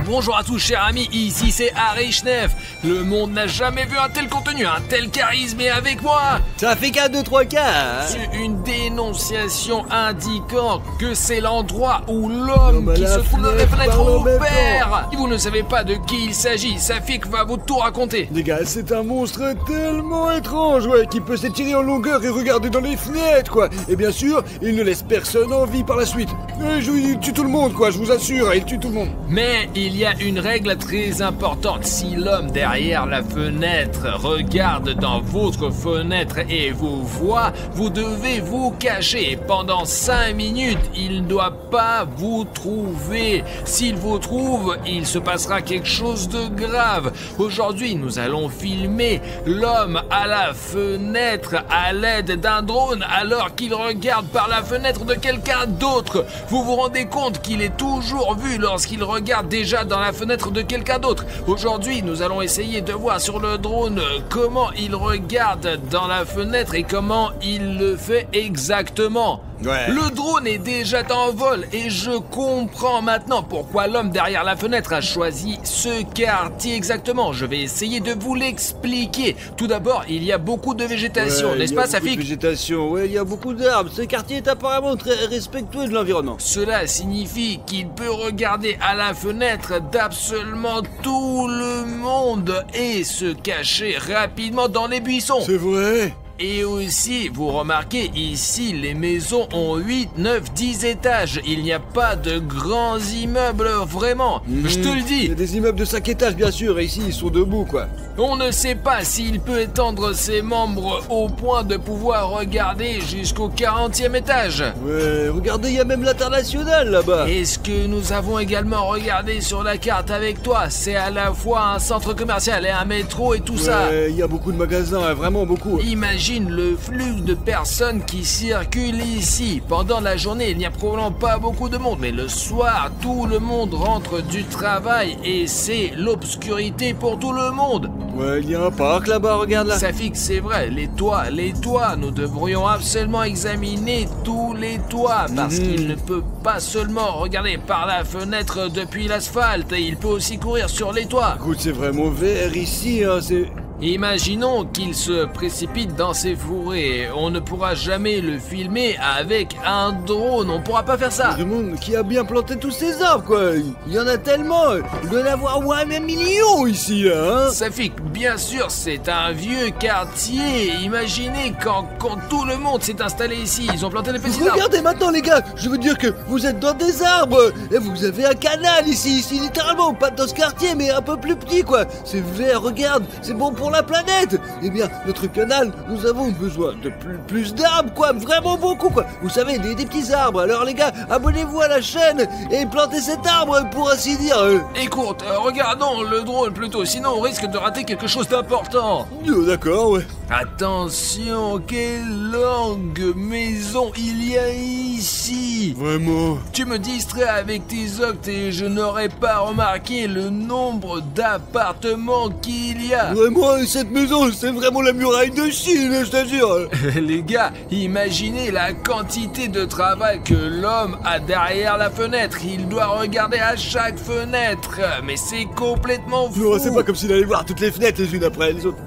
Bonjour à tous chers amis, ici c'est Harry Schnef. Le monde n'a jamais vu un tel contenu, un tel charisme et avec moi ça fait qu'un 2-3 cas c'est une dénonciation indiquant que c'est l'endroit où l'homme qui se trouve dans les fenêtres opère. Si vous ne savez pas de qui il s'agit, Safik va vous tout raconter. Les gars, c'est un monstre tellement étrange, ouais, qui peut s'étirer en longueur et regarder dans les fenêtres, quoi. Et bien sûr, il ne laisse personne en vie par la suite. Il tue tout le monde, quoi, je vous assure, il tue tout le monde. Mais il y a une règle très importante. Si l'homme derrière la fenêtre regarde dans votre fenêtre et vous voit, vous devez vous cacher. Pendant 5 minutes, il ne doit pas vous trouver. S'il vous trouve, il se passera quelque chose de grave. Aujourd'hui, nous allons filmer l'homme à la fenêtre à l'aide d'un drone alors qu'il regarde par la fenêtre de quelqu'un d'autre. Vous vous rendez compte qu'il est toujours vu lorsqu'il regarde déjà dans la fenêtre de quelqu'un d'autre. Aujourd'hui, nous allons essayer de voir sur le drone comment il regarde dans la fenêtre et comment il le fait exactement. Ouais. Le drone est déjà en vol et je comprends maintenant pourquoi l'homme derrière la fenêtre a choisi ce quartier exactement. Je vais essayer de vous l'expliquer. Tout d'abord, il y a beaucoup de végétation, n'est-ce pas, Safik? Végétation, ouais, il y a beaucoup d'arbres. Ce quartier est apparemment très respectueux de l'environnement. Cela signifie qu'il peut regarder à la fenêtre d'absolument tout le monde et se cacher rapidement dans les buissons. C'est vrai? Et aussi, vous remarquez, ici, les maisons ont 8, 9, 10 étages. Il n'y a pas de grands immeubles, vraiment. Je te le dis. Il y a des immeubles de 5 étages, bien sûr, et ici, ils sont debout, quoi. On ne sait pas s'il peut étendre ses membres au point de pouvoir regarder jusqu'au 40e étage. Ouais, regardez, il y a même l'international, là-bas. Est-ce que nous avons également regardé sur la carte avec toi? C'est à la fois un centre commercial et un métro et tout ça. Ouais, il y a beaucoup de magasins, hein, vraiment beaucoup. Imagine le flux de personnes qui circulent ici. Pendant la journée, il n'y a probablement pas beaucoup de monde, mais le soir, tout le monde rentre du travail et c'est l'obscurité pour tout le monde. Ouais, il y a un parc là-bas, regarde là. Safik, c'est vrai, les toits, nous devrions absolument examiner tous les toits parce qu'il ne peut pas seulement regarder par la fenêtre depuis l'asphalte, il peut aussi courir sur les toits. Écoute, c'est vraiment vert ici, hein, c'est... Imaginons qu'il se précipite dans ces fourrés. On ne pourra jamais le filmer avec un drone. On pourra pas faire ça. Le monde qui a bien planté tous ces arbres, quoi. Il y en a tellement. Il doit y en avoir au moins 1 million ici, là, hein. Safik, bien sûr, c'est un vieux quartier. Imaginez quand tout le monde s'est installé ici. Ils ont planté des petits arbres. Regardez maintenant, les gars. Je veux dire que vous êtes dans des arbres. Et vous avez un canal ici, littéralement. Pas dans ce quartier, mais un peu plus petit, quoi. C'est vert, regarde. C'est bon pour la planète. Eh bien, notre canal, nous avons besoin de plus d'arbres, quoi, vraiment beaucoup, quoi. Vous savez, des petits arbres. Alors les gars, abonnez-vous à la chaîne et plantez cet arbre, pour ainsi dire. Écoute, regardons le drone plutôt, sinon on risque de rater quelque chose d'important. D'accord, ouais. Attention, quelle longue maison il y a ici. Vraiment. Tu me distrais avec tes octes et je n'aurais pas remarqué le nombre d'appartements qu'il y a. Vraiment, cette maison, c'est vraiment la muraille de Chine, je t'assure. Les gars, imaginez la quantité de travail que l'homme a derrière la fenêtre. Il doit regarder à chaque fenêtre. Mais c'est complètement fou. Non, c'est pas comme s'il allait voir toutes les fenêtres les unes après les autres.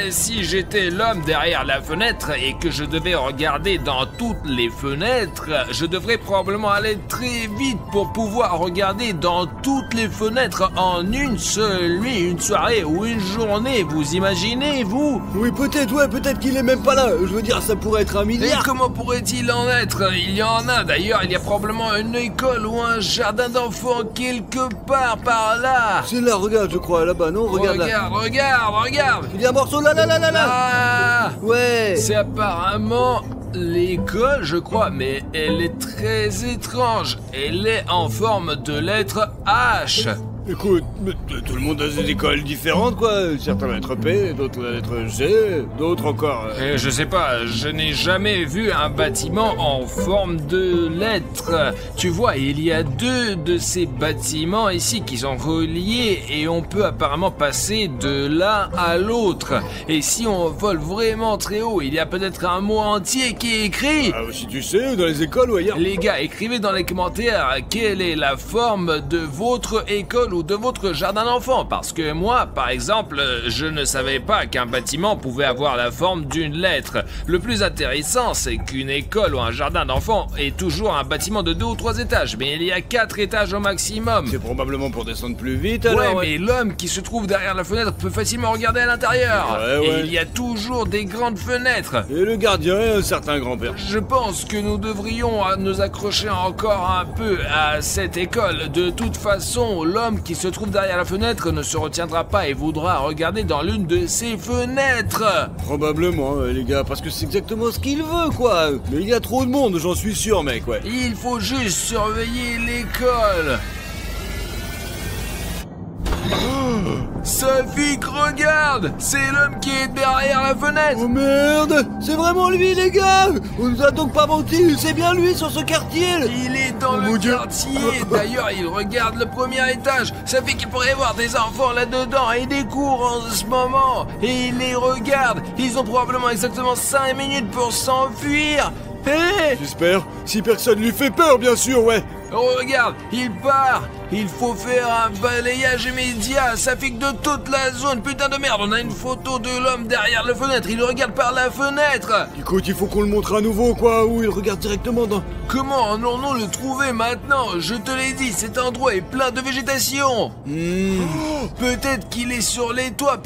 Si j'étais l'homme derrière la fenêtre et que je devais regarder dans toutes les fenêtres, je devrais probablement aller très vite pour pouvoir regarder dans toutes les fenêtres en une seule nuit, une soirée ou une journée. Vous imaginez, vous? Oui, peut-être, ouais, peut-être qu'il est même pas là. Je veux dire, ça pourrait être 1 milliard. Et comment pourrait-il en être? Il y en a d'ailleurs, il y a probablement une école ou un jardin d'enfants quelque part par là. C'est là, regarde, je crois, là-bas, non? Regarde là. Regarde. Il y a un morceau là. Ah, ouais. c'est apparemment l'école, je crois, mais elle est très étrange. Elle est en forme de lettre H. Écoute, tout le monde a des écoles différentes, quoi. Certains la lettre P, d'autres la lettre G, d'autres encore... Je sais pas, je n'ai jamais vu un bâtiment en forme de lettre. Tu vois, il y a 2 de ces bâtiments ici qui sont reliés et on peut apparemment passer de l'un à l'autre. Et si on vole vraiment très haut, il y a peut-être un mot entier qui est écrit. Ah, si tu sais, dans les écoles ou ailleurs. Les gars, écrivez dans les commentaires quelle est la forme de votre école ou de votre jardin d'enfant, parce que moi, par exemple, je ne savais pas qu'un bâtiment pouvait avoir la forme d'une lettre. Le plus intéressant, c'est qu'une école ou un jardin d'enfant est toujours un bâtiment de 2 ou 3 étages, mais il y a 4 étages au maximum. C'est probablement pour descendre plus vite alors. Ouais, mais l'homme qui se trouve derrière la fenêtre peut facilement regarder à l'intérieur. Ouais. Et il y a toujours des grandes fenêtres. Et le gardien est un certain grand-père. Je pense que nous devrions nous accrocher encore un peu à cette école. De toute façon, l'homme qui se trouve derrière la fenêtre ne se retiendra pas et voudra regarder dans l'une de ses fenêtres. Probablement, les gars, parce que c'est exactement ce qu'il veut, quoi. Mais il y a trop de monde, j'en suis sûr, mec, ouais. Il faut juste surveiller l'école. Safik, regarde! C'est l'homme qui est derrière la fenêtre! Oh merde! C'est vraiment lui, les gars! On nous a donc pas menti, c'est bien lui sur ce quartier! Il est dans le quartier! D'ailleurs, il regarde le premier étage! Ça fait qu'il pourrait y avoir des enfants là-dedans et des cours en ce moment! Et il les regarde! Ils ont probablement exactement 5 minutes pour s'enfuir! Hé! J'espère, si personne lui fait peur, bien sûr, ouais! Oh, regarde, il part! Il faut faire un balayage immédiat, ça fait que de toute la zone, putain de merde, on a une photo de l'homme derrière la fenêtre, il regarde par la fenêtre! Écoute, il faut qu'on le montre à nouveau, quoi, où il regarde directement dans... Comment allons-nous le trouver maintenant? Je te l'ai dit, cet endroit est plein de végétation! Peut-être qu'il est sur les toits,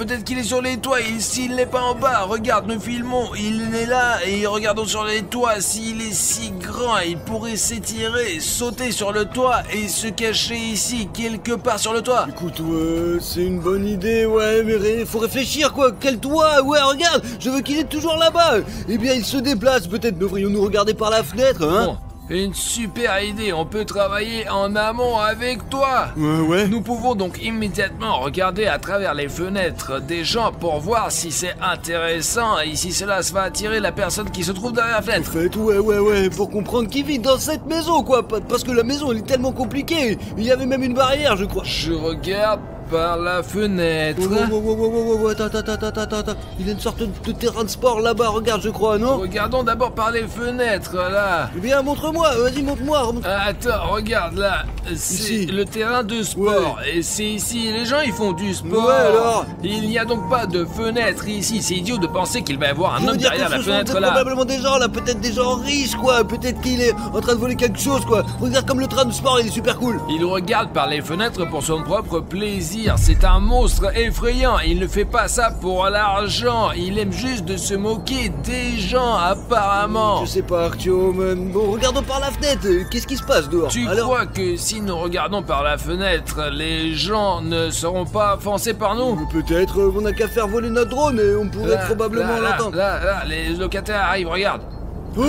et s'il n'est pas en bas, regarde, nous filmons, il est là, et regardons sur les toits, s'il est si grand, il pourrait s'étirer, sauter sur le toit et se cacher ici, quelque part sur le toit. Écoute, c'est une bonne idée, ouais, mais faut réfléchir, quoi. Quel toit? Ouais, regarde, je veux qu'il est toujours là-bas. Eh bien, il se déplace, peut-être devrions-nous regarder par la fenêtre, hein? Bon, une super idée, on peut travailler en amont avec toi. Ouais. Nous pouvons donc immédiatement regarder à travers les fenêtres des gens pour voir si c'est intéressant et si cela va attirer la personne qui se trouve derrière la En fenêtre. fait, ouais, pour comprendre qui vit dans cette maison, quoi. Parce que la maison, elle est tellement compliquée. Il y avait même une barrière, je crois. Je regarde par la fenêtre. Attends. Il y a une sorte de terrain de sport là-bas, regarde, je crois, non? Regardons d'abord par les fenêtres, là. Eh bien, montre-moi, vas-y, montre-moi. Attends, regarde là, c'est Ici. le terrain de sport. Et c'est ici, les gens ils font du sport. Ouais, alors. Il n'y a donc pas de fenêtre ici. C'est idiot de penser qu'il va y avoir un Je veux homme dire derrière que la ce sont fenêtre là. probablement des gens là, peut-être des gens riches, quoi. Peut-être qu'il est en train de voler quelque chose, quoi. Regarde comme le train de sport, il est super cool. Il regarde par les fenêtres pour son propre plaisir. C'est un monstre effrayant. Il ne fait pas ça pour l'argent. Il aime juste de se moquer des gens, apparemment. Je sais pas, Artyom. Bon, regardons par la fenêtre. Qu'est-ce qui se passe dehors? Tu crois que si nous regardons par la fenêtre, les gens ne seront pas offensés par nous? Peut-être, on n'a qu'à faire voler notre drone et on pourrait probablement l'entendre. Là, les locataires arrivent, regarde. Non,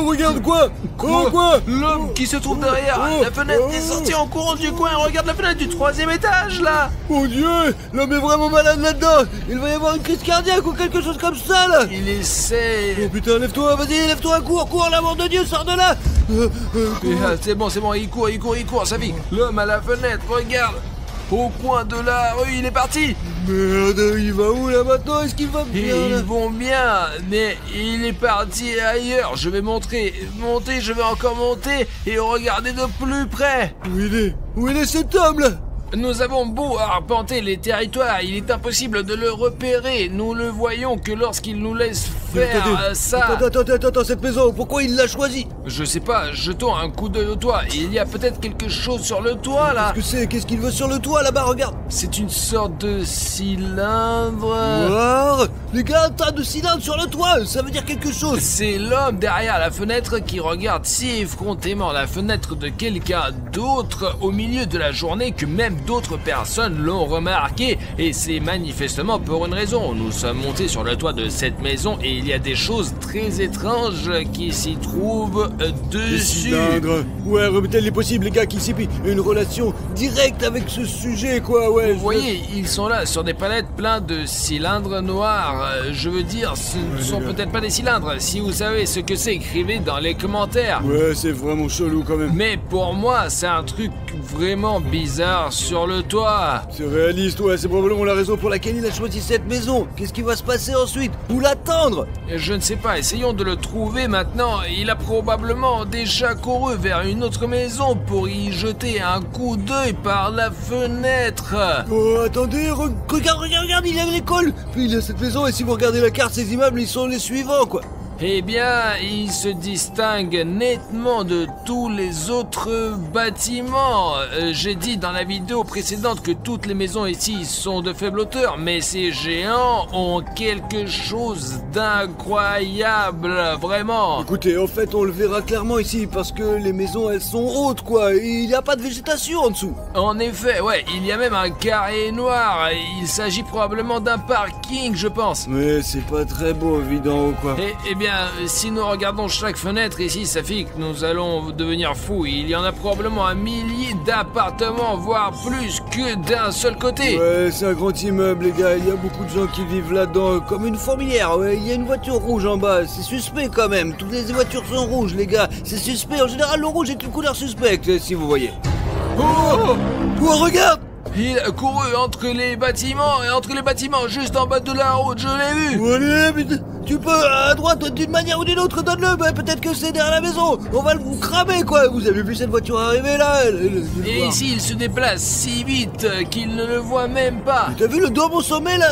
regarde quoi? Quoi? L'homme qui se trouve derrière la fenêtre est sorti en courant du coin et regarde la fenêtre du 3e étage, là. Mon Dieu, l'homme est vraiment malade là-dedans. Il va y avoir une crise cardiaque ou quelque chose comme ça, là. Il essaie... Oh putain, lève-toi, vas-y, lève-toi, cours, l'amour de Dieu, sors de là. C'est bon, il court, ça vit. L'homme à la fenêtre, regarde. Au coin de la rue, il est parti. Merde, il va où là maintenant? Est-ce qu'il va bien là? Ils vont bien, mais il est parti ailleurs. Je vais monter, je vais encore monter et regarder de plus près. Où il est cet homme là? Nous avons beau arpenter les territoires, il est impossible de le repérer. Nous le voyons que lorsqu'il nous laisse faire ça. Attends, cette maison, pourquoi il l'a choisie? Je sais pas, jetons un coup d'œil au toit. Il y a peut-être quelque chose sur le toit là. Qu'est-ce qu'il veut sur le toit là-bas? Regarde. C'est une sorte de cylindre. Voir. Les gars, un tas de cylindres sur le toit, ça veut dire quelque chose. C'est l'homme derrière la fenêtre qui regarde si effrontément la fenêtre de quelqu'un d'autre au milieu de la journée que même d'autres personnes l'ont remarqué. Et c'est manifestement pour une raison. Nous sommes montés sur le toit de cette maison et il y a des choses très étranges qui s'y trouvent dessus. Des cylindres. Ouais, il est possible, les gars, qu'il s'y plie une relation directe avec ce sujet, quoi, ouais. Vous voyez, ils sont là sur des palettes pleins de cylindres noirs. Je veux dire, ce ne sont peut-être pas des cylindres. Si vous savez ce que c'est, écrivez dans les commentaires. Ouais, c'est vraiment chelou quand même. Mais pour moi, c'est un truc vraiment bizarre sur le toit. C'est réaliste, ouais, c'est probablement la raison pour laquelle il a choisi cette maison. Qu'est-ce qui va se passer ensuite? Où l'attendre? Je ne sais pas, essayons de le trouver maintenant. Il a probablement déjà couru vers une autre maison pour y jeter un coup d'œil par la fenêtre. Oh, attendez, regarde, il y a l'école. Puis il y a cette maison, et si vous regardez la carte, ces immeubles, ils sont les suivants, quoi. Eh bien, il se distingue nettement de tous les autres bâtiments. J'ai dit dans la vidéo précédente que toutes les maisons ici sont de faible hauteur, mais ces géants ont quelque chose d'incroyable, vraiment. Écoutez, en fait, on le verra clairement ici, parce que les maisons, elles sont hautes, quoi, et il n'y a pas de végétation en dessous. En effet, ouais, il y a même un carré noir. Il s'agit probablement d'un parking, je pense. Mais c'est pas très beau, évident, quoi. Eh bien, si nous regardons chaque fenêtre ici, ça fait que nous allons devenir fous. Il y en a probablement un millier d'appartements, voire plus que d'un seul côté. Ouais, c'est un grand immeuble, les gars. Il y a beaucoup de gens qui vivent là-dedans, comme une fourmilière. Ouais, il y a une voiture rouge en bas. C'est suspect quand même. Toutes les voitures sont rouges, les gars. C'est suspect. En général, le rouge est une couleur suspecte, si vous voyez. Oh, regarde! Il a couru entre les bâtiments, juste en bas de la route, je l'ai vu. Allez, mais tu peux, à droite, d'une manière ou d'une autre, donne-le, bah, peut-être que c'est derrière la maison. On va vous cramer, quoi. Vous avez vu cette voiture arriver, là? Et ici, il se déplace si vite qu'il ne le voit même pas. Mais t'as vu le dôme au sommet, là?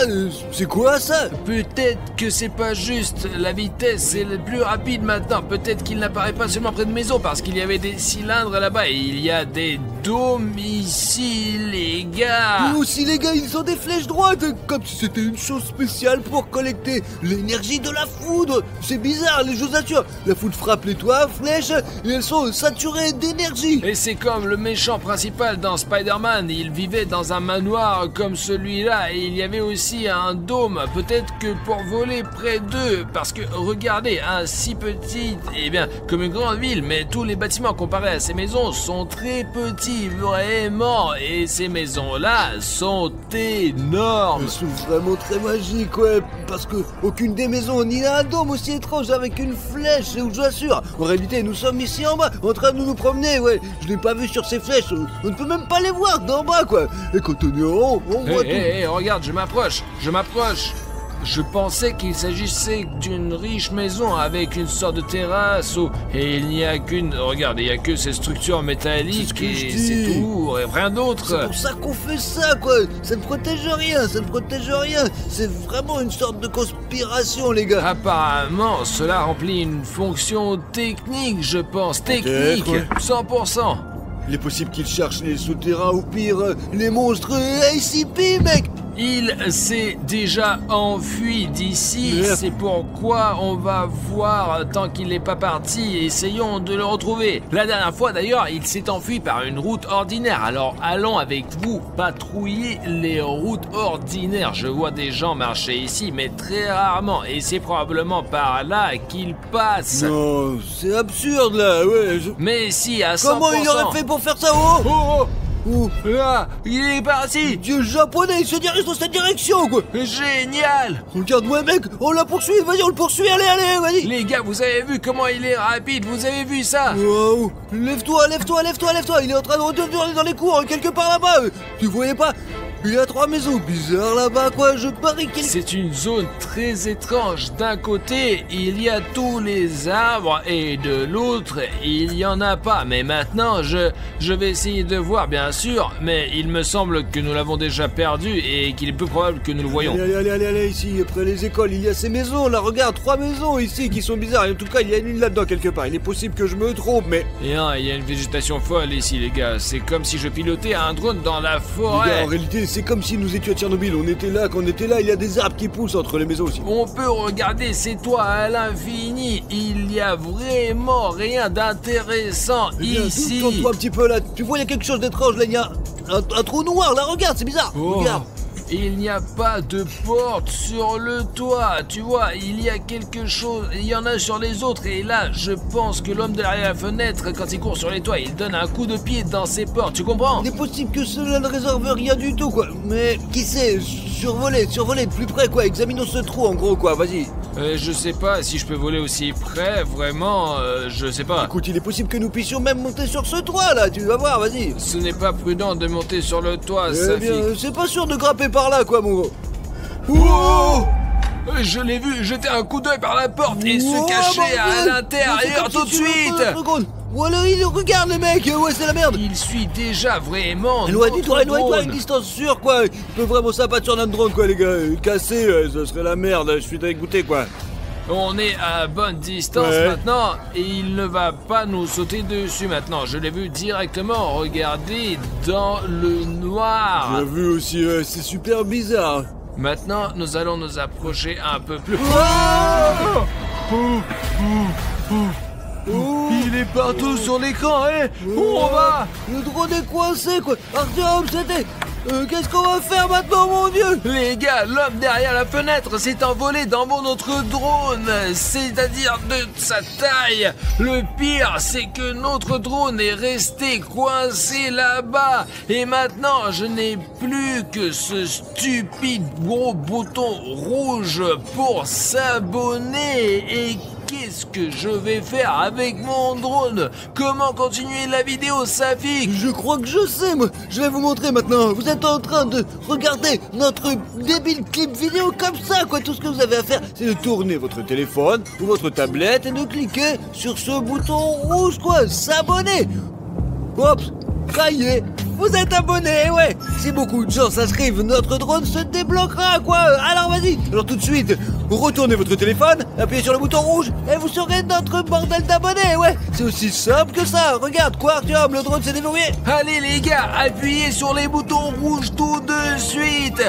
C'est quoi, ça? Peut-être que c'est pas juste. La vitesse est le plus rapide maintenant. Peut-être qu'il n'apparaît pas seulement près de maison, parce qu'il y avait des cylindres là-bas, et il y a des dômes ici, les gars. Nous aussi, les gars, ils ont des flèches droites, comme si c'était une chose spéciale pour collecter l'énergie de la foudre. C'est bizarre, les choses assurent. La foudre frappe les toits, flèches, et elles sont saturées d'énergie. Et c'est comme le méchant principal dans Spider-Man. Il vivait dans un manoir comme celui-là, et il y avait aussi un dôme. Peut-être que pour voler près d'eux, parce que regardez, un si petit, eh bien, comme une grande ville, mais tous les bâtiments comparés à ces maisons sont très petits, vraiment. Et ces maisons-là sont énormes. Elles sont vraiment très magiques, ouais, parce que aucune des maisons ni un dôme aussi étrange avec une flèche, je vous assure. En réalité, nous sommes ici en bas, en train de nous promener, ouais. Je l'ai pas vu sur ces flèches, on ne peut même pas les voir d'en bas, quoi. Et quand on est en haut, on voit tout. Regarde, je m'approche. Je pensais qu'il s'agissait d'une riche maison avec une sorte de terrasse et il n'y a qu'une... Regarde, il n'y a que ces structures métalliques et c'est tout, et rien d'autre. C'est pour ça qu'on fait ça, quoi. Ça ne protège rien. C'est vraiment une sorte de conspiration, les gars. Apparemment, cela remplit une fonction technique, je pense. Technique, ouais. 100%. Il est possible qu'ils cherchent les souterrains ou pire, les monstres ACP, mec. Il s'est déjà enfui d'ici, c'est pourquoi on va voir tant qu'il n'est pas parti, essayons de le retrouver. La dernière fois d'ailleurs, il s'est enfui par une route ordinaire, alors allons avec vous patrouiller les routes ordinaires. Je vois des gens marcher ici, mais très rarement, et c'est probablement par là qu'ils passent. Non, c'est absurde là, ouais. Mais si, à 100%. Comment il aurait fait pour faire ça? Oh, là, il est parti. Dieu japonais, il se dirige dans cette direction, quoi. Génial. Regarde-moi, mec, on la poursuit, vas-y, on le poursuit, allez, vas-y. Les gars, vous avez vu comment il est rapide, vous avez vu ça? Wow. Lève-toi, il est en train de retourner dans les cours, quelque part là-bas. Tu voyais pas? Il y a 3 maisons bizarres là-bas, quoi, je parie qu'il... C'est une zone très étrange. D'un côté, il y a tous les arbres et de l'autre, il y en a pas. Mais maintenant, je vais essayer de voir, bien sûr, mais il me semble que nous l'avons déjà perdu et qu'il est peu probable que nous le voyons. Allez, ici, après les écoles, il y a ces maisons, là, regarde, 3 maisons ici qui sont bizarres. Et en tout cas, il y a une là-dedans quelque part. Il est possible que je me trompe, mais... Et non, il y a une végétation folle ici, les gars. C'est comme si je pilotais un drone dans la forêt. Les gars, en réalité, c'est comme si nous étions à Tchernobyl. On était là, quand on était là, il y a des arbres qui poussent entre les maisons aussi. On peut regarder ces toits à l'infini. Il y a vraiment rien d'intéressant ici. Tourne-toi un petit peu là. Tu vois, il y a quelque chose d'étrange là. Il y a un trou noir là. Regarde, c'est bizarre. Regarde. Il n'y a pas de porte sur le toit, tu vois, il y a quelque chose, il y en a sur les autres, et là, je pense que l'homme derrière la fenêtre, quand il court sur les toits, il donne un coup de pied dans ses portes, tu comprends? Il est possible que cela ne réserve rien du tout, quoi, mais qui sait, survoler de plus près, quoi, examinons ce trou, en gros, quoi, vas-y. Je sais pas si je peux voler aussi près, vraiment, je sais pas. Écoute, il est possible que nous puissions même monter sur ce toit là, tu vas voir, vas-y. Ce n'est pas prudent de monter sur le toit, Eh Safik. bien, c'est pas sûr de grimper par là, quoi, mon gros. Wow! Je l'ai vu jeter un coup d'œil par la porte et se cacher à l'intérieur tout de suite. Ou alors il regarde le mec, ouais c'est la merde. Il suit déjà vraiment. Éloigne-toi à une distance sûre quoi. Il peut vraiment s'abattre sur notre drone quoi les gars. Casser, ce serait la merde, je suis dégoûté quoi. On est à bonne distance maintenant et il ne va pas nous sauter dessus maintenant. Je l'ai vu directement regarder dans le noir. J'ai vu aussi, c'est super bizarre. Maintenant, nous allons nous approcher un peu plus. Il est partout sur l'écran, hein. Où on va? Le drone est coincé, quoi. Artyom, c'était... qu'est-ce qu'on va faire maintenant, mon Dieu? Les gars, l'homme derrière la fenêtre s'est envolé dans notre drone, c'est-à-dire de sa taille. Le pire, c'est que notre drone est resté coincé là-bas. Et maintenant, je n'ai plus que ce stupide gros bouton rouge pour s'abonner. Et qu'est-ce que je vais faire avec mon drone? Comment continuer la vidéo, Safik? Je crois que je sais, moi. Je vais vous montrer maintenant. Vous êtes en train de regarder notre débile clip vidéo comme ça, quoi. Tout ce que vous avez à faire, c'est de tourner votre téléphone ou votre tablette et de cliquer sur ce bouton rouge, quoi. S'abonner. Hop, ça y est. Vous êtes abonné, ouais. Si beaucoup de gens s'inscrivent, notre drone se débloquera, quoi. Alors vas-y. Alors tout de suite, retournez votre téléphone, appuyez sur le bouton rouge et vous serez notre bordel d'abonnés, ouais. C'est aussi simple que ça. Regarde, quoi, Artyom, le drone s'est déverrouillé. Allez les gars, appuyez sur les boutons rouges tout de suite.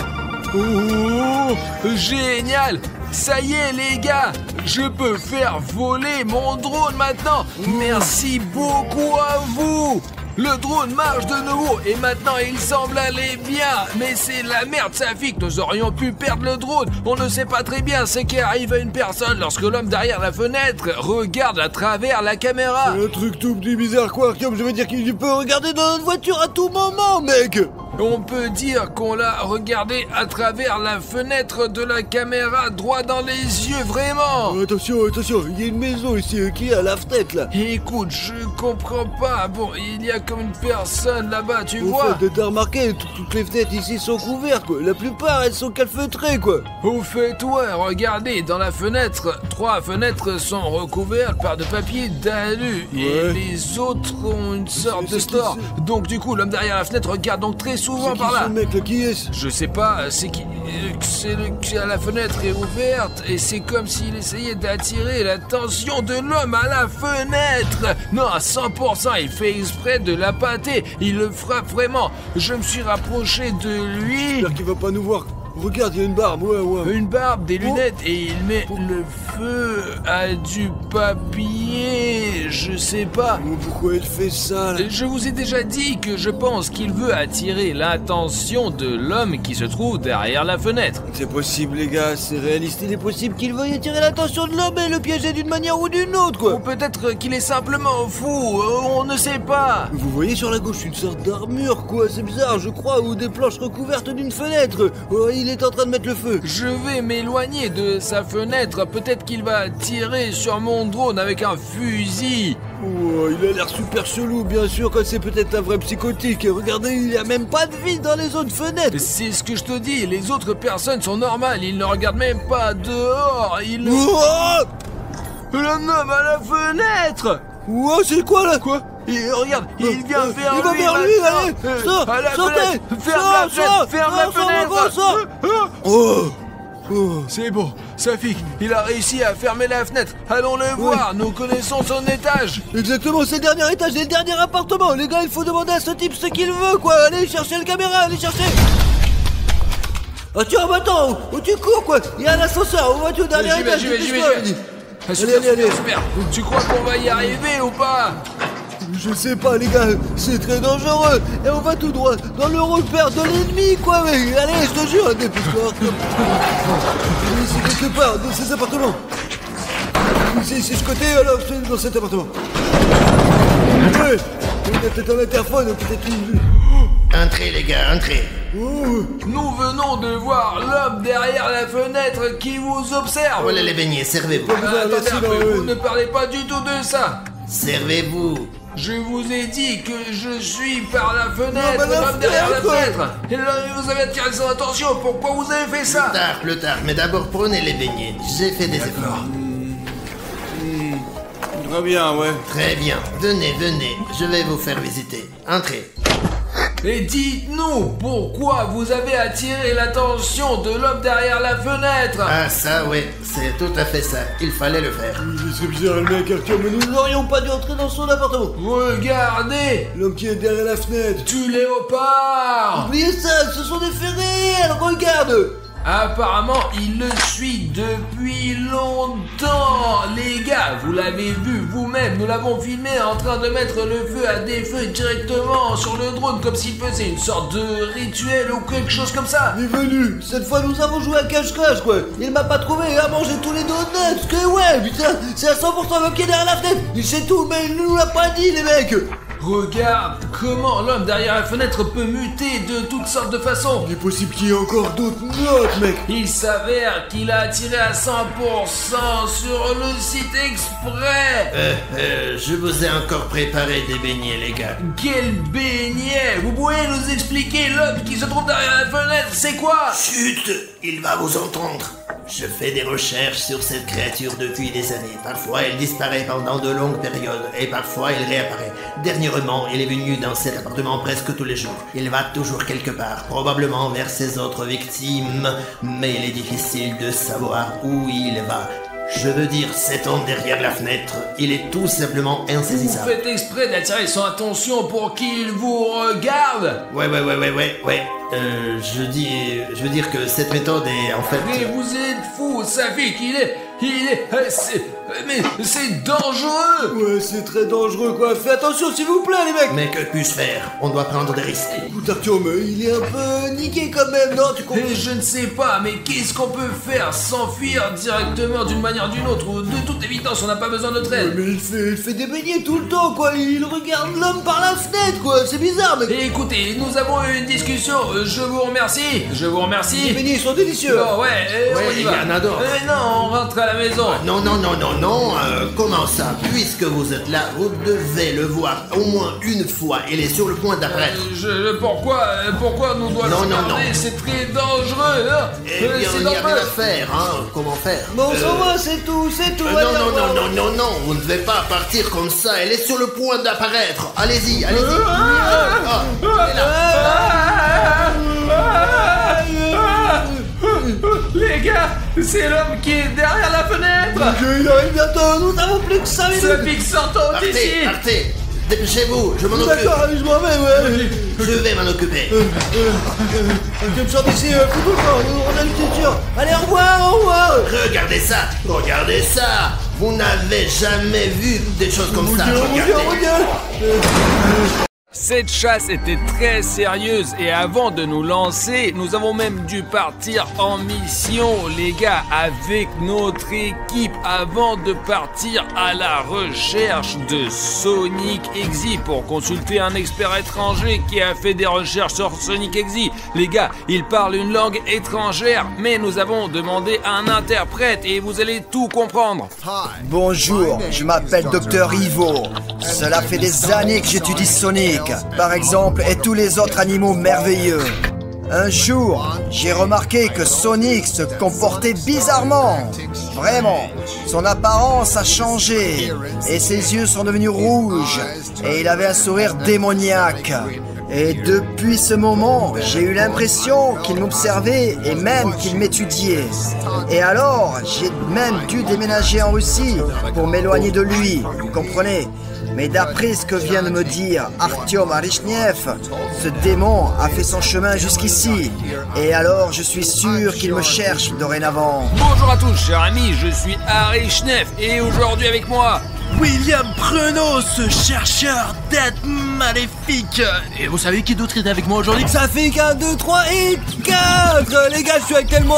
Oh, génial. Ça y est les gars, je peux faire voler mon drone maintenant. Merci beaucoup à vous. Le drone marche de nouveau et maintenant il semble aller bien. Mais c'est la merde, Safik, nous aurions pu perdre le drone. On ne sait pas très bien ce qui arrive à une personne lorsque l'homme derrière la fenêtre regarde à travers la caméra. C'est un truc tout petit bizarre quoi, Artyom, je veux dire qu'il peut regarder dans notre voiture à tout moment, mec. On peut dire qu'on l'a regardé à travers la fenêtre de la caméra, droit dans les yeux, vraiment. Attention, il y a une maison ici qui est à la fenêtre là. Écoute, je comprends pas. Bon, il y a comme une personne là-bas, tu vois. Au fait, t'as remarqué, toutes les fenêtres ici sont couvertes quoi. La plupart elles sont calfeutrées quoi. Au fait, ouais, regardez, dans la fenêtre, 3 fenêtres sont recouvertes par de papier d'alu. Et les autres ont une sorte de store. Donc du coup, l'homme derrière la fenêtre regarde donc très souvent par là. Ce mec là, qui est-ce? Je sais pas, c'est qui. La fenêtre est ouverte et c'est comme s'il essayait d'attirer l'attention de l'homme à la fenêtre. Non, à 100%, il fait exprès de la pâter. Il le frappe vraiment. Je me suis rapproché de lui. J'espère qu'il va pas nous voir. Regarde, il y a une barbe, ouais. Une barbe, des lunettes et il met le feu à du papier, je sais pas. Pourquoi il fait ça là? Je vous ai déjà dit que je pense qu'il veut attirer l'attention de l'homme qui se trouve derrière la fenêtre. C'est possible les gars, c'est réaliste, il est possible qu'il veuille attirer l'attention de l'homme et le piéger d'une manière ou d'une autre quoi. Ou peut-être qu'il est simplement fou, on ne sait pas. Vous voyez sur la gauche une sorte d'armure quoi, c'est bizarre je crois, ou des planches recouvertes d'une fenêtre. Il est en train de mettre le feu. Je vais m'éloigner de sa fenêtre. Peut-être qu'il va tirer sur mon drone avec un fusil. Oh, il a l'air super chelou, bien sûr, quand c'est peut-être un vrai psychotique. Regardez, il n'y a même pas de vie dans les autres fenêtres. C'est ce que je te dis. Les autres personnes sont normales. Ils ne regardent même pas dehors. Ils... Oh L'homme à la fenêtre. Oh, c'est quoi là? Quoi? Et regarde, il vient vers lui. Il va vers lui, allez. Sortez. Ferme la fenêtre. Oh. C'est bon, Safik, il a réussi à fermer la fenêtre. Allons le voir, nous connaissons son étage. Exactement, c'est le dernier étage, c'est le dernier appartement. Les gars, il faut demander à ce type ce qu'il veut, quoi. Allez chercher le caméra, allez chercher. Ah tiens, attends, où tu cours, quoi? Il y a un ascenseur, où vas-tu au dernier étage? J'y vais. Allez. Super. Tu crois qu'on va y arriver ou pas? Je sais pas les gars, c'est très dangereux. Et on va tout droit dans le repère de l'ennemi quoi mec. Allez je te jure, dépêche-toi. Ici quelque part, dans ces appartements. Ici ce côté, alors c'est dans cet appartement. Ouais, il y a peut-être un interphone, peut-être une... Entrez les gars, entrez. Nous venons de voir l'homme derrière la fenêtre qui vous observe. Voilà les beignets, servez-vous. Attendez un peu, vous ne parlez pas du tout de ça. Servez-vous. Je vous ai dit que je suis par la fenêtre, Non, mais la l'homme derrière la fenêtre. fenêtre. Et là, vous avez attiré son attention, pourquoi vous avez fait ça? Plus tard, mais d'abord prenez les beignets. J'ai fait des efforts. Très bien, ouais. Très bien, venez, je vais vous faire visiter. Entrez. Et dites-nous, pourquoi vous avez attiré l'attention de l'homme derrière la fenêtre? Ah ça, ouais, c'est tout à fait ça. Il fallait le faire. C'est bizarre le mec, Arthur, mais nous n'aurions pas dû entrer dans son appartement. Regardez, L'homme qui est derrière la fenêtre. du léopard. Oubliez ça, ce sont des faits réels, regarde. Apparemment, il le suit depuis longtemps. Les gars, vous l'avez vu vous-même, nous l'avons filmé en train de mettre le feu à des feux directement sur le drone comme s'il faisait une sorte de rituel ou quelque chose comme ça. Il est venu. Cette fois, nous avons joué à cache-cache, quoi. Il m'a pas trouvé et a mangé tous les donuts. Que ouais, putain, c'est à 100% l'homme qui est derrière la fenêtre. Il sait tout, mais il nous l'a pas dit, les mecs. Regarde comment l'homme derrière la fenêtre peut muter de toutes sortes de façons. Il est possible qu'il y ait encore d'autres notes, mec. Il s'avère qu'il a attiré à 100% sur le site exprès. Je vous ai encore préparé des beignets, les gars. Quel beignet! Vous pouvez nous expliquer l'homme qui se trouve derrière la fenêtre, c'est quoi? Chut, il va vous entendre. Je fais des recherches sur cette créature depuis des années. Parfois, elle disparaît pendant de longues périodes et parfois, elle réapparaît. Dernièrement, il est venu dans cet appartement presque tous les jours. Il va toujours quelque part, probablement vers ses autres victimes, mais il est difficile de savoir où il va. Je veux dire, cet homme derrière la fenêtre, il est tout simplement Vous insaisissable. faites exprès d'attirer son attention pour qu'il vous regarde? Ouais. Je veux dire que cette méthode est en fait... Mais vous êtes fou, ça fait qu'il est... mais c'est dangereux! Ouais, c'est très dangereux, quoi. Fais attention, s'il vous plaît, les mecs. Mais que puis-je faire? On doit prendre des risques. Écoute, Arthur, mais il est un peu niqué quand même, non? Tu comprends? Et je ne sais pas, mais qu'est-ce qu'on peut faire? S'enfuir directement d'une manière ou d'une autre? Ou de toute évidence, on n'a pas besoin de notre Ouais, aide. mais il fait des beignets tout le temps, quoi. Il regarde l'homme par la fenêtre, quoi. C'est bizarre, mec. Et écoutez, nous avons eu une discussion, je vous remercie. Les beignets, ils sont délicieux. Bon, ouais, on y il y va. en a d'autres. Non, on rentre à la maison. Non, comment ça? Puisque vous êtes là, vous devez le voir au moins une fois. Il est sur le point d'apparaître. Pourquoi nous doit Non, le non, regarder? non. C'est très dangereux, hein. Eh bien, C'est il n'y a rien dangereux. à faire, hein. Comment faire? Bon, ça va, c'est tout. Allez, au revoir. Non, vous ne devez pas partir comme ça. Elle est sur le point d'apparaître. Allez-y. Elle est là. Les gars, c'est l'homme qui est derrière la fenêtre. Ok, il arrive bientôt. Nous n'avons plus que 5 Ce minutes. pic s'entend ici. Partez. Dépêchez-vous, je m'en occupe. D'accord, allez, je m'en vais, ouais. Je vais m'en occuper. Tu me sors d'ici, fous-toi, on a une culture. Allez, au revoir. Regardez ça. Vous n'avez jamais vu des choses comme ça. Regardez. Regarde. Cette chasse était très sérieuse et avant de nous lancer, nous avons même dû partir en mission, les gars, avec notre équipe avant de partir à la recherche de Sonic Exi pour consulter un expert étranger qui a fait des recherches sur Sonic Exi. Les gars, il parle une langue étrangère, mais nous avons demandé un interprète et vous allez tout comprendre. Bonjour, je m'appelle Dr Ivo. Cela fait des années que j'étudie Sonic, par exemple, et tous les autres animaux merveilleux. Un jour, j'ai remarqué que Sonic se comportait bizarrement. Vraiment, son apparence a changé et ses yeux sont devenus rouges et il avait un sourire démoniaque. Et depuis ce moment, j'ai eu l'impression qu'il m'observait et même qu'il m'étudiait. Et alors, j'ai même dû déménager en Russie pour m'éloigner de lui, vous comprenez? Mais d'après ce que vient de me dire Artyom Arishnev, ce démon a fait son chemin jusqu'ici. Et alors, je suis sûr qu'il me cherche dorénavant. Bonjour à tous, chers amis, je suis Arishnev et aujourd'hui avec moi... William Prenaud, ce chercheur d'être maléfique. Safik. Et vous savez qui d'autre est avec moi aujourd'hui? Ça fait qu'un, 2, 3 et 4. Les gars, je suis actuellement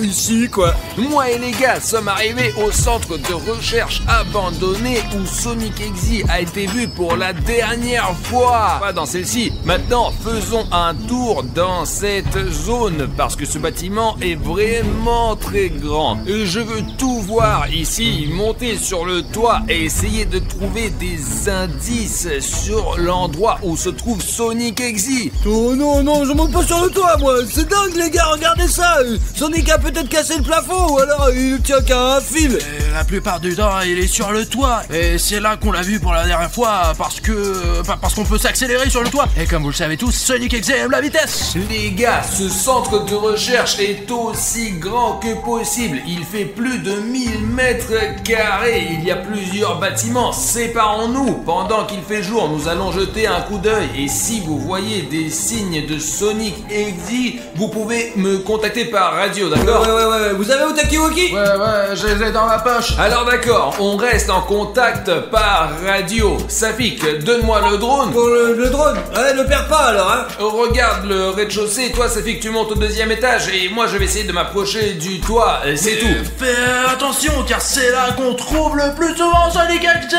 ici, quoi. Moi et les gars sommes arrivés au centre de recherche abandonné où Sonic Exe a été vu pour la dernière fois. Pas dans celle-ci. Maintenant, faisons un tour dans cette zone parce que ce bâtiment est vraiment très grand. Je veux tout voir ici, monter sur le toit et essayer de trouver des indices sur l'endroit où se trouve Sonic Exe. Oh non, je monte pas sur le toit, moi. C'est dingue, les gars, regardez ça. Sonic a peut-être cassé le plafond ou alors il ne tient qu'à un fil. Et la plupart du temps, il est sur le toit. Et c'est là qu'on l'a vu pour la dernière fois parce qu'on peut s'accélérer sur le toit. Et comme vous le savez tous, Sonic Exe aime la vitesse. Les gars, ce centre de recherche est aussi grand que possible. Il fait plus de 1000 mètres carrés. Il y a plusieurs bâtiments. Séparons-nous. Pendant qu'il fait jour, nous allons jeter un coup d'œil. Et si vous voyez des signes de Sonic Exe, vous pouvez me contacter par radio, d'accord? Ouais. Vous avez vos talkie-walkie? Ouais, je les ai dans ma poche. Alors d'accord, on reste en contact par radio. Safik, donne-moi le drone. Pour le drone? Ouais, ne perds pas alors, hein. Regarde le rez-de-chaussée. Toi, Safik, tu montes au 2e étage. Et moi, je vais essayer de m'approcher du toit. C'est tout. Fais attention, car c'est là qu'on trouve le plus souvent Sonic Exe.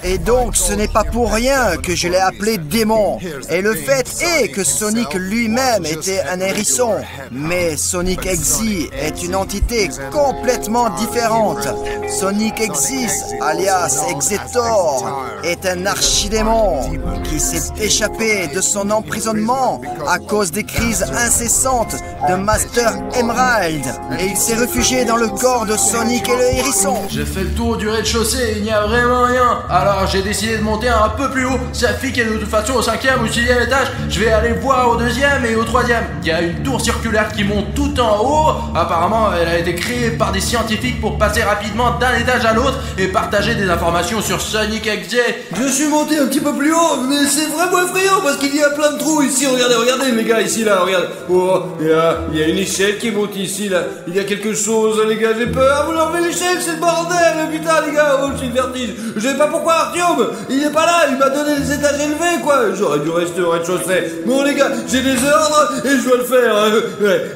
Et donc, ce n'est pas pour rien que je l'ai appelé démon. Et le fait est que Sonic lui-même était un hérisson. Mais Sonic Exe est une entité complètement différente. Sonic Exe, alias Exetor, est un archidémon qui s'est échappé de son emprisonnement à cause des crises incessantes de Master Emerald. Et il s'est réfugié dans le corps de Sonic et le hérisson. J'ai fait le tour du rez-de-chaussée, il n'y a vraiment rien. Alors j'ai décidé de monter un peu plus haut. Safik est de toute façon au 5e ou 6e étage. Je vais aller voir au 2e et au 3e. Il y a une tour circulaire qui monte tout en haut. Apparemment, elle a été créée par des scientifiques pour passer rapidement d'un étage à l'autre et partager des informations sur Sonic Exe. Je suis monté un petit peu plus haut, mais c'est vraiment effrayant parce qu'il y a plein de trous ici. Regardez les gars, ici là, regarde. Oh, il y a une échelle qui monte ici là. Il y a quelque chose, les gars, j'ai peur. Vous enlevez l'échelle, c'est le bordel, putain les gars. Oh, j'ai le vertige. Je sais pas pourquoi Artyom, il est pas là, il m'a donné les étages élevés quoi. J'aurais dû rester au rez-de-chaussée. Bon les gars, j'ai des ordres et je dois le faire. Ouais.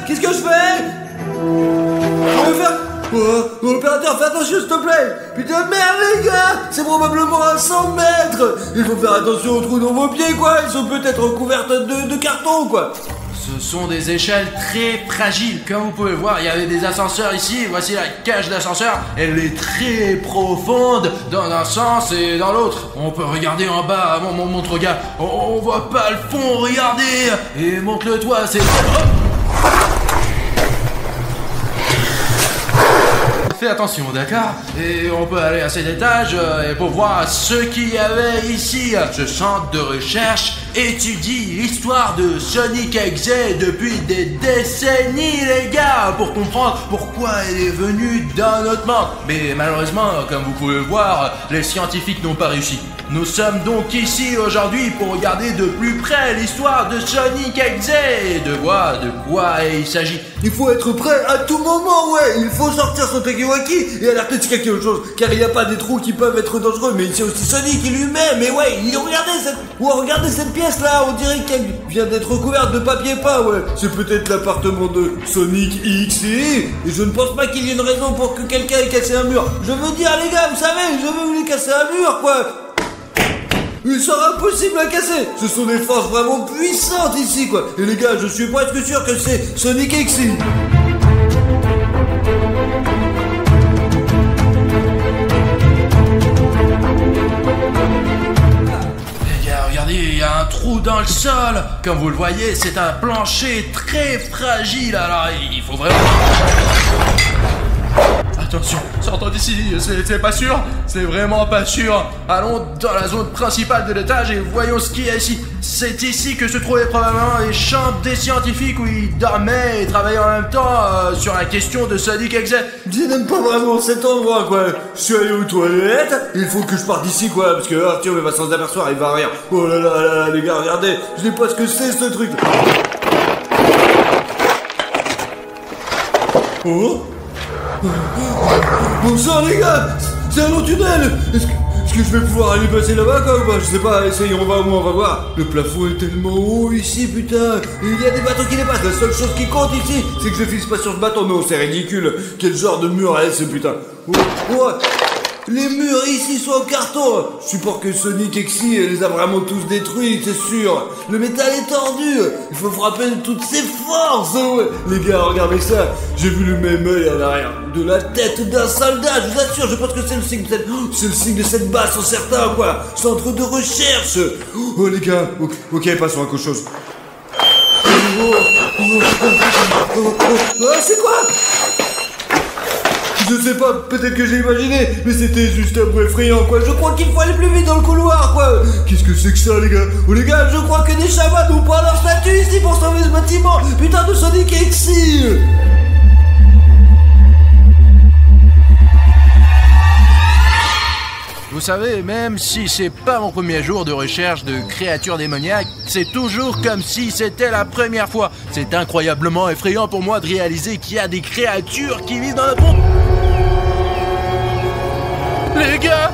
Qu'est-ce que je fais? Je vais faire... Oh, opérateur, fais attention s'il te plaît. Putain de merde les gars, c'est probablement à 100 mètres. Il faut faire attention aux trous dans vos pieds quoi. Ils sont peut-être recouvertes de carton quoi. Ce sont des échelles très fragiles. Comme vous pouvez voir, il y avait des ascenseurs ici. Voici la cage d'ascenseur. Elle est très profonde dans un sens et dans l'autre. On peut regarder en bas. Montre gars. On voit pas le fond. Regardez. Et monte le toit. C'est... Fais attention, d'accord? Et on peut aller à cet étage et pour voir ce qu'il y avait ici. Ce centre de recherche étudie l'histoire de Sonic Exe depuis des décennies, les gars, pour comprendre pourquoi il est venu dans notre monde. Mais malheureusement, comme vous pouvez le voir, les scientifiques n'ont pas réussi. Nous sommes donc ici aujourd'hui pour regarder de plus près l'histoire de Sonic Exe et de voir de quoi il s'agit. Il faut être prêt à tout moment, ouais. Il faut sortir son talkie-walkie et alerter si quelque chose, car il n'y a pas des trous qui peuvent être dangereux, mais c'est aussi Sonic lui-même. Et ouais, regardez cette pièce là, on dirait qu'elle vient d'être recouverte de papier peint, ouais. C'est peut-être l'appartement de Sonic Exe, et je ne pense pas qu'il y ait une raison pour que quelqu'un ait cassé un mur. Je veux dire, les gars, vous savez, je veux vous casser un mur, quoi. Il sera impossible à casser. Ce sont des forces vraiment puissantes ici quoi. Et les gars, je suis presque sûr que c'est Sonic Exe. Les gars, regardez, il y a un trou dans le sol. Comme vous le voyez, c'est un plancher très fragile. Alors il faut vraiment... Attention, sortons d'ici, c'est pas sûr, c'est vraiment pas sûr. Allons dans la zone principale de l'étage et voyons ce qu'il y a ici. C'est ici que se trouvaient probablement les chambres des scientifiques où ils dormaient et travaillaient en même temps sur la question de Sonic Exe. Je n'aime pas vraiment cet endroit quoi. Je suis allé aux toilettes, il faut que je parte d'ici quoi, parce que Artyom va s'en apercevoir, il va rire. Oh là là, les gars, regardez, je sais pas ce que c'est ce truc. Oh. Bon sang les gars, c'est un long tunnel. Est-ce que je vais pouvoir aller passer là-bas quoi ou pas? Je sais pas, essayons, on va voir. Le plafond est tellement haut ici, putain. Il y a des bateaux qui dépassent. La seule chose qui compte ici, c'est que je fixe pas sur ce bateau. Non, c'est ridicule. Quel genre de mur est ce putain? Les murs ici sont en carton. Je suppose que Sonic Exy les a vraiment tous détruits, c'est sûr. Le métal est tordu. Il faut frapper de toutes ses forces. Ouais. Les gars, regardez ça. J'ai vu le même œil à l'arrière de la tête d'un soldat. Je vous assure, je pense que c'est le signe de cette... c'est le signe de cette base, sont certains, quoi. Centre de recherche. Oh les gars, ok, passons à quelque chose. C'est quoi? Je sais pas, peut-être que j'ai imaginé, mais c'était juste un peu effrayant, quoi. Je crois qu'il faut aller plus vite dans le couloir, quoi. Qu'est-ce que c'est que ça, les gars? Oh, les gars, je crois que des chamans n'ont pas leur statut ici pour sauver ce bâtiment. Putain de Sonic Exy. Vous savez, même si c'est pas mon premier jour de recherche de créatures démoniaques, c'est toujours comme si c'était la première fois. C'est incroyablement effrayant pour moi de réaliser qu'il y a des créatures qui vivent dans notre monde. Les gars,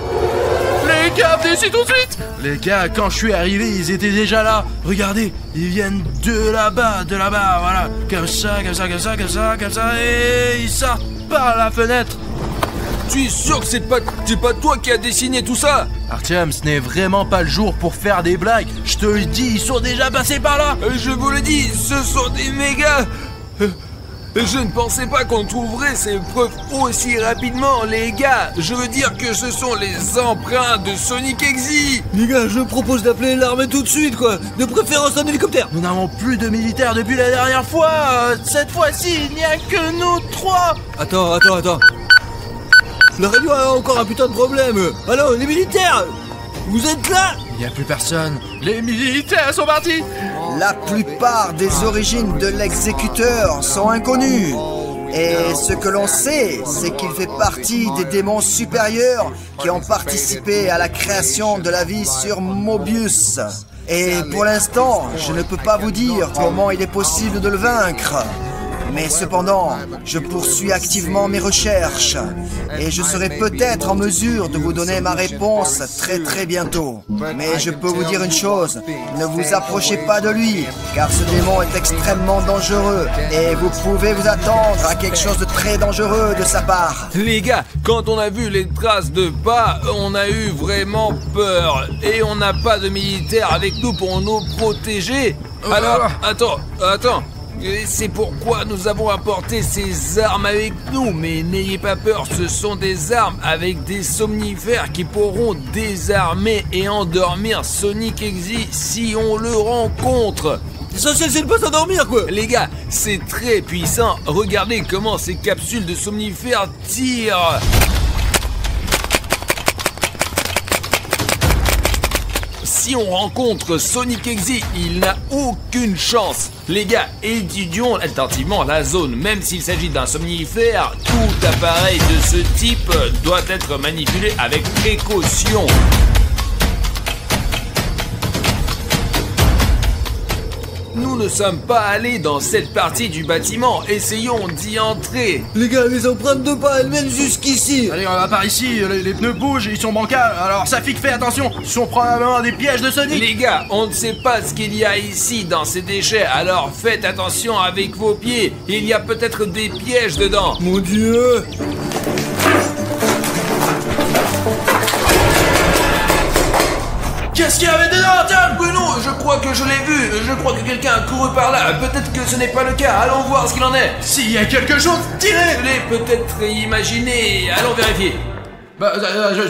venez ici tout de suite. Les gars, quand je suis arrivé, ils étaient déjà là. Regardez, ils viennent de là-bas, voilà. Comme ça, et ils sortent par la fenêtre. Tu es sûr que c'est pas toi qui as dessiné tout ça? Artyom, ce n'est vraiment pas le jour pour faire des blagues. Je te le dis, ils sont déjà passés par là. Je vous le dis, ce sont des méga... Je ne pensais pas qu'on trouverait ces preuves aussi rapidement, les gars. Je veux dire que ce sont les empreintes de Sonic Exy. Les gars, je propose d'appeler l'armée tout de suite, quoi. De préférence un hélicoptère. Nous n'avons plus de militaires depuis la dernière fois. Cette fois-ci, il n'y a que nous trois. Attends. La radio a encore un putain de problème. Allô, les militaires, vous êtes là? Il n'y a plus personne. Les militaires sont partis. La plupart des origines de l'exécuteur sont inconnues. Et ce que l'on sait, c'est qu'il fait partie des démons supérieurs qui ont participé à la création de la vie sur Mobius. Et pour l'instant, je ne peux pas vous dire comment il est possible de le vaincre. Mais cependant, je poursuis activement mes recherches et je serai peut-être en mesure de vous donner ma réponse très bientôt. Mais je peux vous dire une chose, ne vous approchez pas de lui, car ce démon est extrêmement dangereux et vous pouvez vous attendre à quelque chose de très dangereux de sa part. Les gars, quand on a vu les traces de pas, on a eu vraiment peur et on n'a pas de militaires avec nous pour nous protéger. Alors, attends. C'est pourquoi nous avons apporté ces armes avec nous, mais n'ayez pas peur, ce sont des armes avec des somnifères qui pourront désarmer et endormir Sonic Exy si on le rencontre. L'essentiel c'est de pas s'endormir quoi. Les gars, c'est très puissant, regardez comment ces capsules de somnifères tirent. Si on rencontre Sonic Exy, il n'a aucune chance. Les gars, étudions attentivement la zone. Même s'il s'agit d'un somnifère, tout appareil de ce type doit être manipulé avec précaution. Nous ne sommes pas allés dans cette partie du bâtiment. Essayons d'y entrer. Les gars, les empreintes de pas, elles mènent jusqu'ici. Allez, on va par ici. Les pneus bougent, ils sont bancals. Alors, Safik, fais attention. Ce sont probablement des pièges de Sonic. Les gars, on ne sait pas ce qu'il y a ici dans ces déchets. Alors, faites attention avec vos pieds. Il y a peut-être des pièges dedans. Mon Dieu. Qu'est-ce qu'il y avait dedans, Tom? Bruno, je crois que je l'ai vu. Je crois que quelqu'un a couru par là. Peut-être que ce n'est pas le cas. Allons voir ce qu'il en est. S'il y a quelque chose, tirez. Je l'ai peut-être imaginé. Allons vérifier.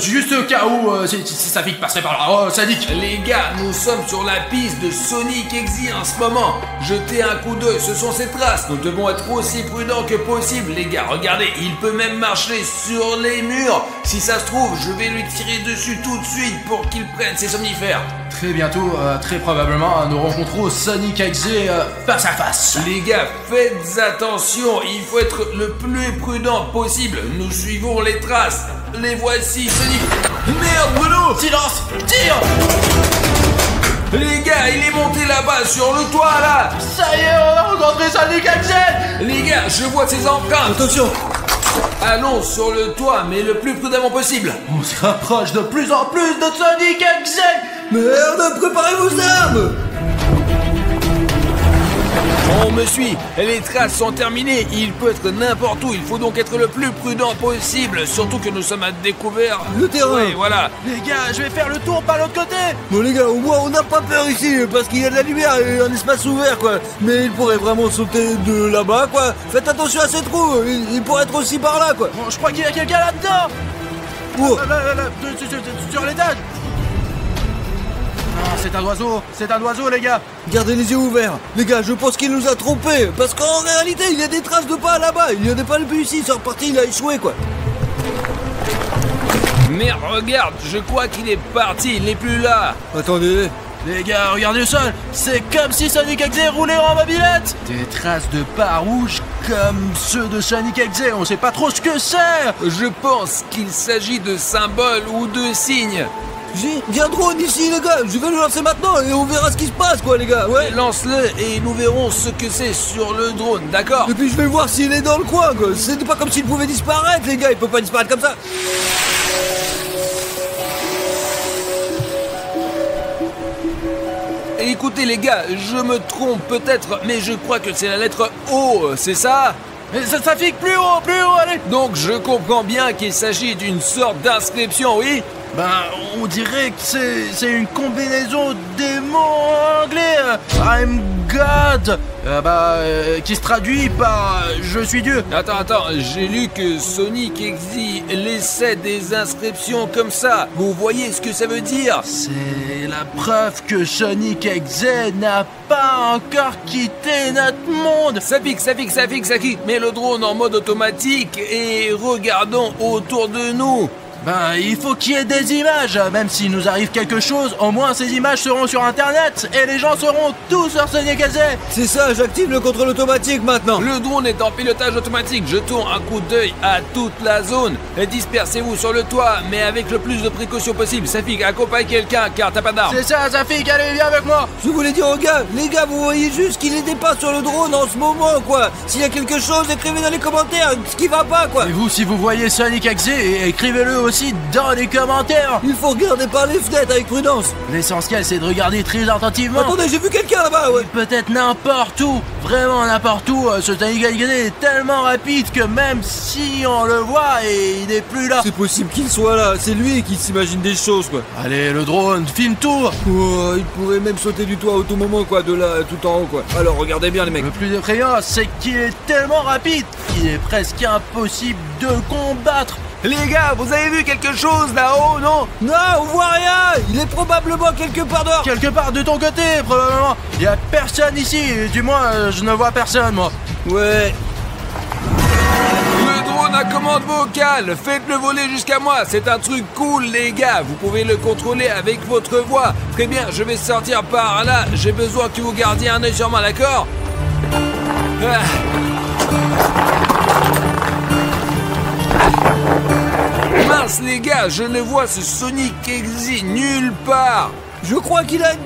Juste au cas où Safik passerait par là. Oh, sadique. Les gars, nous sommes sur la piste de Sonic Exy en ce moment. Jetez un coup d'œil, ce sont ses traces. Nous devons être aussi prudents que possible. Les gars, regardez, il peut même marcher sur les murs. Si ça se trouve, je vais lui tirer dessus tout de suite pour qu'il prenne ses somnifères. Très bientôt, très probablement, nous rencontrons Sonic Exy face à face. Les gars, faites attention, il faut être le plus prudent possible. Nous suivons les traces. Les voici, Sonic. Merde, Bruno! Silence! Tire! Les gars, il est monté là-bas, sur le toit, là! Ça y est, on a rencontré Sonic Exy! Les gars, je vois ses empreintes! Attention. Allons sur le toit, mais le plus prudemment possible. On se rapproche de plus en plus de Sonic Exe. Merde, préparez vos armes! On me suit, les traces sont terminées, il peut être n'importe où, il faut donc être le plus prudent possible, surtout que nous sommes à découvert. Le terrain. Oui, voilà. Les gars, je vais faire le tour par l'autre côté. Bon les gars, au moins on n'a pas peur ici, parce qu'il y a de la lumière et un espace ouvert quoi. Mais il pourrait vraiment sauter de là-bas quoi. Faites attention à ces trous, il pourrait être aussi par là quoi. Bon, je crois qu'il y a quelqu'un là-dedans. Oh. Là, sur l'étage. Ah, c'est un oiseau les gars. Gardez les yeux ouverts. Les gars, je pense qu'il nous a trompés. Parce qu'en réalité, il y a des traces de pas là-bas. Il n'y en a pas le but ici, c'est reparti, il a échoué quoi. Mais regarde, je crois qu'il est parti, il n'est plus là. Attendez. Les gars, regardez le sol. C'est comme si Sonic Exe roulait en mobilette. Des traces de pas rouges comme ceux de Sonic Exe. On sait pas trop ce que c'est. Je pense qu'il s'agit de symboles ou de signes. Il y a un drone ici les gars, je vais le lancer maintenant et on verra ce qui se passe quoi les gars, ouais. Lance-le et nous verrons ce que c'est sur le drone, d'accord? Et puis je vais voir s'il est dans le coin quoi, c'est pas comme s'il pouvait disparaître les gars, il peut pas disparaître comme ça. Écoutez les gars, je me trompe peut-être, mais je crois que c'est la lettre O, c'est ça? Mais ça fique plus haut, allez. Donc je comprends bien qu'il s'agit d'une sorte d'inscription, oui? Ben, on dirait que c'est une combinaison des mots anglais. I'm God. Qui se traduit par je suis Dieu. Attends, j'ai lu que Sonic Exe laissait des inscriptions comme ça. Vous voyez ce que ça veut dire? C'est la preuve que Sonic Exe n'a pas encore quitté notre monde. Ça pique. Mets le drone en mode automatique et regardons autour de nous. Ben, il faut qu'il y ait des images. Même s'il nous arrive quelque chose, au moins ces images seront sur internet et les gens seront tous sur Sonic Exe. C'est ça, j'active le contrôle automatique maintenant. Le drone est en pilotage automatique. Jetons un coup d'œil à toute la zone. Dispersez-vous sur le toit, mais avec le plus de précautions possible. Safik, accompagne quelqu'un car t'as pas d'arme. C'est ça, Safik, allez, viens avec moi. Je voulais dire aux gars, les gars, vous voyez juste qu'il n'était pas sur le drone en ce moment quoi. S'il y a quelque chose, écrivez dans les commentaires ce qui va pas quoi. Et vous, si vous voyez Sonic Exe, écrivez-le aussi dans les commentaires. Il faut regarder par les fenêtres avec prudence. L'essentiel c'est de regarder très attentivement. Attendez, j'ai vu quelqu'un là-bas, ouais. Peut-être n'importe où, vraiment n'importe où. Ce Sonic Exe est tellement rapide que même si on le voit, et il n'est plus là. C'est possible qu'il soit là, c'est lui qui s'imagine des choses quoi. Allez, le drone, filme tout. Oh, il pourrait même sauter du toit à tout moment quoi, de là tout en haut quoi. Alors regardez bien les mecs. Le plus effrayant, c'est qu'il est tellement rapide qu'il est presque impossible de le combattre. Les gars, vous avez vu quelque chose là-haut, non? Non, on voit rien. Il est probablement quelque part dehors. Quelque part de ton côté, probablement. Il y a personne ici, du moins je ne vois personne moi. Ouais. Le drone à commande vocale, faites-le voler jusqu'à moi, c'est un truc cool les gars, vous pouvez le contrôler avec votre voix. Très bien, je vais sortir par là, j'ai besoin que vous gardiez un œil sur moi, d'accord? Mince les gars, je ne vois ce Sonic Exe nulle part. Je crois qu'il a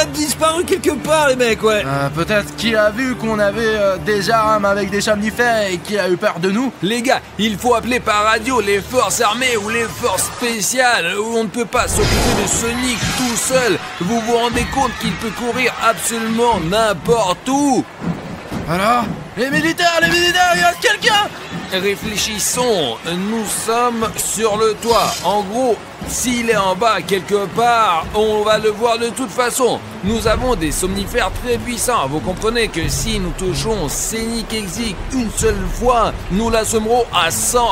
disparu quelque part les mecs, ouais. Peut-être qu'il a vu qu'on avait des armes avec des somnifères et qu'il a eu peur de nous. Les gars, il faut appeler par radio les forces armées ou les forces spéciales. On ne peut pas s'occuper de Sonic tout seul. Vous vous rendez compte qu'il peut courir absolument n'importe où? Alors, les militaires, il y a quelqu'un. Réfléchissons, nous sommes sur le toit. En gros, s'il est en bas quelque part, on va le voir de toute façon. Nous avons des somnifères très puissants. Vous comprenez que si nous touchons Sonic Exe une seule fois, nous l'assommerons à 100%.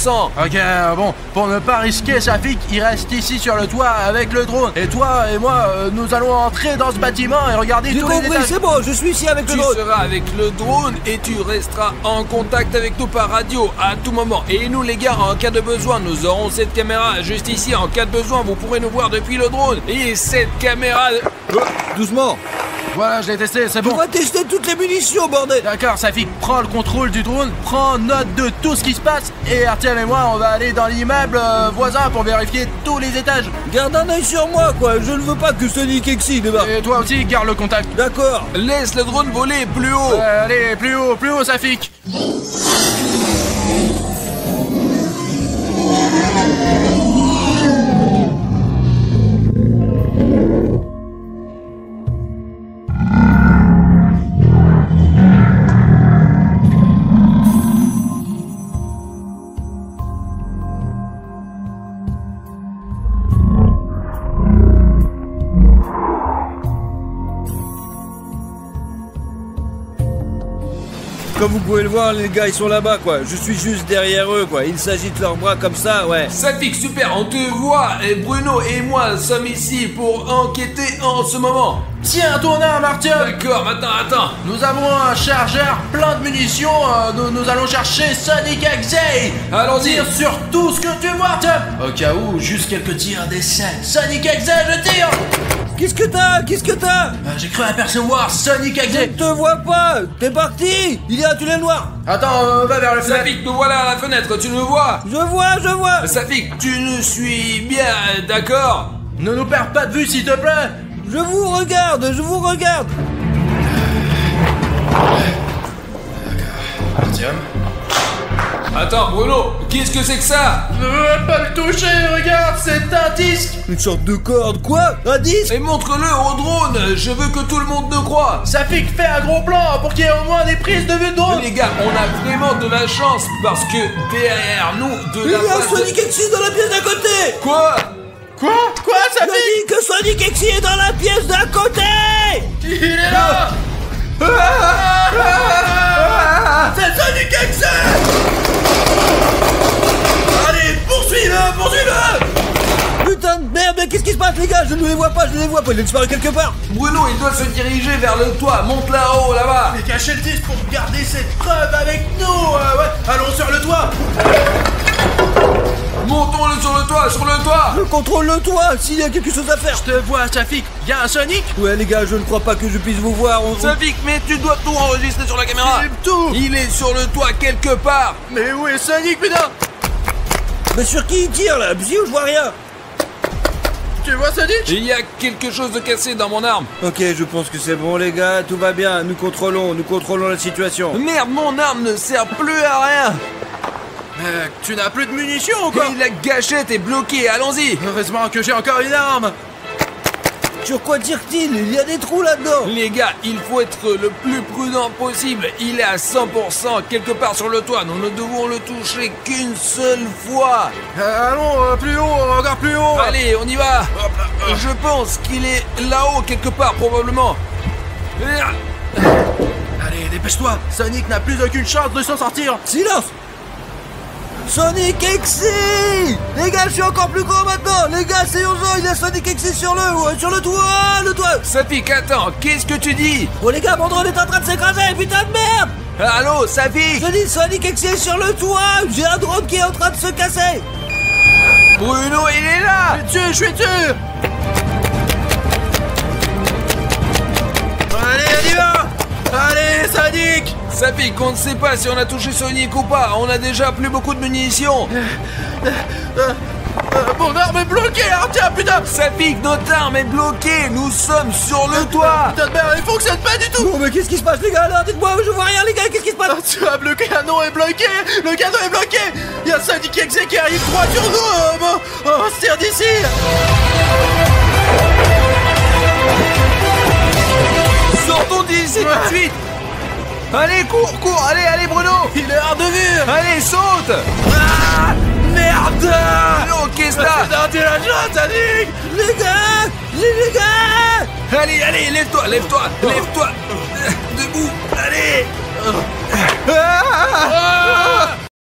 Ok, bon, pour ne pas risquer Safik, il reste ici sur le toit avec le drone. Et toi et moi, nous allons entrer dans ce bâtiment et regarder tous les étages. C'est bon, je suis ici avec le drone. Tu seras avec le drone et tu resteras en contact avec nous par radio à tout moment. Et nous les gars, en cas de besoin, nous aurons cette caméra juste ici. En cas de besoin, vous pourrez nous voir depuis le drone. Et cette caméra... Doucement. Voilà, je l'ai testé, c'est bon. On va tester toutes les munitions, bordel. D'accord, Safik, prends le contrôle du drone, prends note de tout ce qui se passe. Et Artyom et moi, on va aller dans l'immeuble voisin pour vérifier tous les étages. Garde un œil sur moi, quoi. Je ne veux pas que Sonic Exe débarque. Et toi aussi, garde le contact. D'accord. Laisse le drone voler plus haut. Allez, plus haut, Safik. Comme vous pouvez le voir, les gars, ils sont là-bas, quoi. Je suis juste derrière eux, quoi. Ils s'agitent leurs bras comme ça, ouais. Safik, super, on te voit. Et Bruno et moi sommes ici pour enquêter en ce moment. Tiens, ton arme, Artyom. D'accord, attends. Nous avons un chargeur plein de munitions. Nous allons chercher Sonic Exe. Allons-y. Tire sur tout ce que tu vois, Artyom. Au cas où, juste quelques tirs d'essai. Sonic Exe, je tire. Qu'est-ce que t'as? J'ai cru apercevoir Sonic Exe. Je ne te vois pas. T'es parti. Il est à tunnel noir. Attends, va vers le fenêtre. Safik, nous voilà à la fenêtre, tu nous vois? Je vois. Safik, tu nous suis bien, d'accord? Ne nous perds pas de vue, s'il te plaît. Je vous regarde. Artyom. Attends, Bruno, qu'est-ce que c'est que ça? Ne veux pas le toucher, regarde, c'est un disque. Une sorte de corde, quoi? Un disque? Et montre-le au drone, je veux que tout le monde nous croie. Safik fait un gros plan pour qu'il y ait au moins des prises de vue de drone. Les gars, on a vraiment de la chance parce que derrière nous, de Il y la a face de- Sonic Exe dans la pièce d'à côté. Quoi? Quoi, Je Safik? dis que Sonic Exe est dans la pièce d'à côté. Il est là. C'est Sonic Exe. Allez, poursuis-le. Putain de merde, mais qu'est-ce qui se passe, les gars? Je ne les vois pas. Il a disparu quelque part. Bruno, il doit se diriger vers le toit, monte là-haut, là-bas. Mais cachez le disque pour garder cette preuve avec nous. Ouais, allons sur le toit. Montons-le sur le toit. Je contrôle le toit, s'il y a quelque chose à faire. Je te vois, Safik. Y a un Sonic. Ouais, les gars, je ne crois pas que je puisse vous voir. Safik, mais tu dois tout enregistrer sur la caméra. Filme tout. Il est sur le toit quelque part. Mais où est Sonic, putain? Mais sur qui il tire, là? Bzio, je vois rien. Tu vois Sonic? Il y a quelque chose de cassé dans mon arme. Ok, je pense que c'est bon, les gars. Tout va bien. Nous contrôlons la situation. Merde, mon arme ne sert plus à rien. Tu n'as plus de munitions ou quoi? Et la gâchette est bloquée, allons-y. Heureusement que j'ai encore une arme. Sur quoi tire-t-il? Il y a des trous là-dedans. Les gars, il faut être le plus prudent possible. Il est à 100% quelque part sur le toit. Nous ne devons le toucher qu'une seule fois. Allons, plus haut, encore plus haut. Allez, on y va. Je pense qu'il est là-haut quelque part, probablement. Allez, dépêche-toi. Sonic n'a plus aucune chance de s'en sortir. Silence! Sonic Exe! Les gars, je suis encore plus grand maintenant! Les gars, c'est urgent, il y a Sonic Exe sur le toit! Safik, attends, qu'est-ce que tu dis? Oh les gars, mon drone est en train de s'écraser, putain de merde! Allô, Safik? Je dis Sonic Exe est sur le toit! J'ai un drone qui est en train de se casser! Bruno, il est là! Je suis dessus. Allez, on y va. Allez, Sonic. Safik, on ne sait pas si on a touché Sonic ou pas. On a déjà plus beaucoup de munitions. Mon arme est bloquée, Artyom, putain. Safik, notre arme est bloquée. Nous sommes sur le toit. Putain de merde, il fonctionne pas du tout. Non mais qu'est-ce qui se passe les gars alors? Dites-moi, je vois rien les gars, qu'est-ce qui se passe? Artyom, le canon est bloqué. Le canon est bloqué. Il y a Sonic Exe qui arrive droit sur nous. On se tire d'ici. Sortons d'ici tout de suite. Allez, cours, allez Bruno. Il est hors de vue. Allez, saute. Ah, merde. Non, qu'est-ce que t'as? Non, tu la joues, Sonic. Les gars! Allez, lève-toi. Debout, allez.